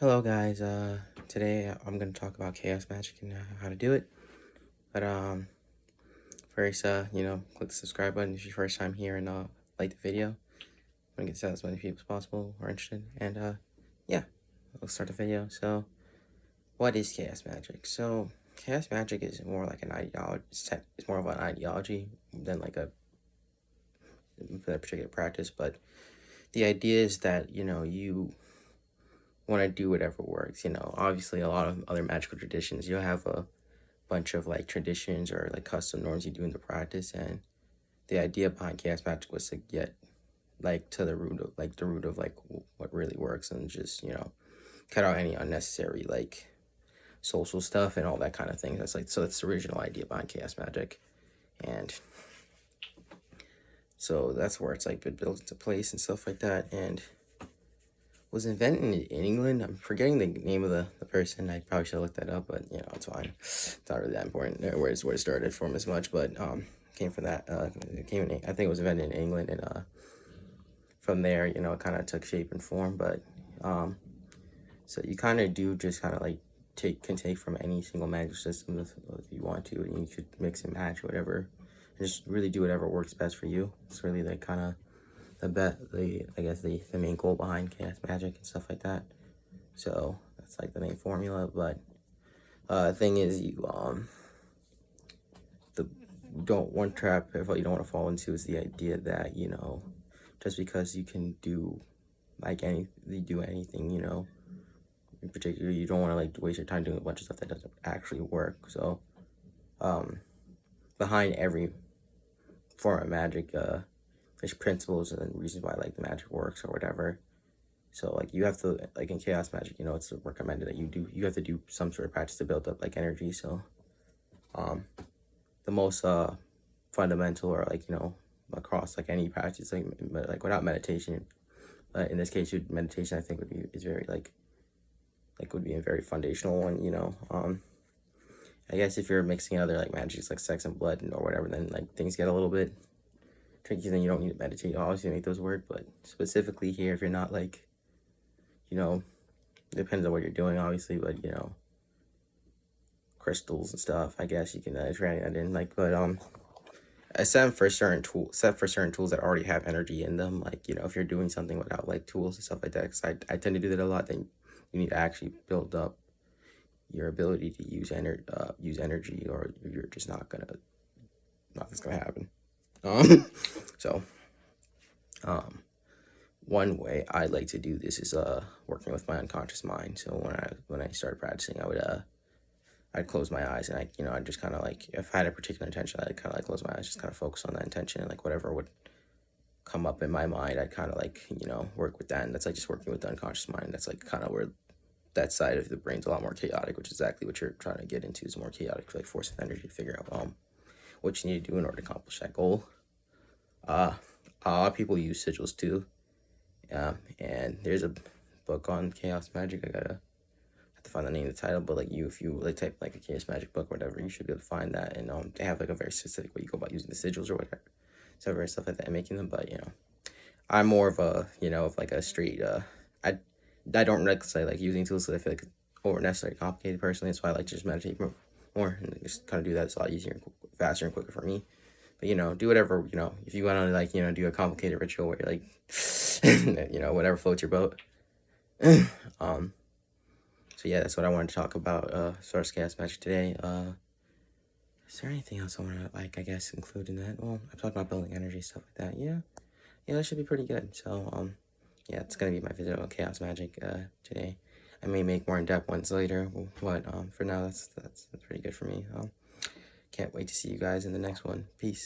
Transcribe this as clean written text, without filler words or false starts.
Hello guys, today I'm going to talk about chaos magic and how to do it. But first, click the subscribe button if it's your first time here and like the video. I'm going to get to as many people as possible who are interested. And yeah, we'll start the video. So, what is chaos magic? So, chaos magic is more like an ideology. It's more of an ideology than like a particular practice. But the idea is that you want to do whatever works. Obviously, a lot of other magical traditions, you'll have a bunch of like traditions or like custom norms you do in the practice, and the idea behind chaos magic was to get like to the root of like what really works, and just cut out any unnecessary like social stuff and all that kind of thing. That's the original idea behind chaos magic. And so that's where it's like been built into place and stuff like that, and was invented in England. I'm forgetting the name of the person. I probably should look that up, but it's fine. It's not really that important where it started from as much, but came from that. It came in, I think it was invented in England, and from there, it kind of took shape and form. But so you kind of do just kind of like can take from any single magic system if you want to, and you could mix and match whatever, and just really do whatever works best for you. It's really like kind of the main goal behind chaos magic and stuff like that. So that's like the main formula. But thing is, the don't one trap if you don't want to fall into is the idea that just because you can do anything, in particular, you don't want to like waste your time doing a bunch of stuff that doesn't actually work. So behind every form of magic, there's principles and reasons why like the magic works or whatever. So like you have to, like in chaos magic, it's recommended that you have to do some sort of practice to build up like energy. So the most fundamental, or like across like any practice, like without meditation, in this case meditation I think is very like would be a very foundational one. I guess if you're mixing other like magics like sex and blood or whatever, then like things get a little bit tricky, then you don't need to meditate obviously to make those work. But specifically here, if you're not like depends on what you're doing obviously, but crystals and stuff, I guess you can try that in, like. But except for certain tools that already have energy in them, like if you're doing something without like tools and stuff like that, because I tend to do that a lot, then you need to actually build up your ability to use energy, or you're just nothing's gonna happen. So one way I like to do this is working with my unconscious mind. So when I started practicing, I'd close my eyes, and I'd just kind of like, if I had a particular intention, I'd kind of like close my eyes, just kind of focus on that intention, and like whatever would come up in my mind, I'd kind of like work with that. And that's like just working with the unconscious mind. That's like kind of where that side of the brain's a lot more chaotic, which is exactly what you're trying to get into, is more chaotic, like force of energy to figure out what you need to do in order to accomplish that goal. A lot of people use sigils too. And there's a book on chaos magic. I have to find the name of the title, but like if you like type like a chaos magic book or whatever, you should be able to find that. And they have like a very specific way you go about using the sigils or whatever, so very stuff like that, and making them. But I'm more of a of like a straight I don't necessarily like using tools, because I feel like it's over necessarily complicated personally. That's why I like to just meditate more and just kind of do that. It's a lot easier and faster and quicker for me. But do whatever, if you want to like do a complicated ritual where you're like whatever floats your boat. So yeah, that's what I wanted to talk about as far as chaos magic today. Is there anything else I want to like, I guess, include in that? Well, I'm talking about building energy, stuff like that. Yeah, that should be pretty good. So yeah, it's gonna be my video on chaos magic today. I may make more in-depth ones later, but for now that's pretty good for me. Can't wait to see you guys in the next one. Peace.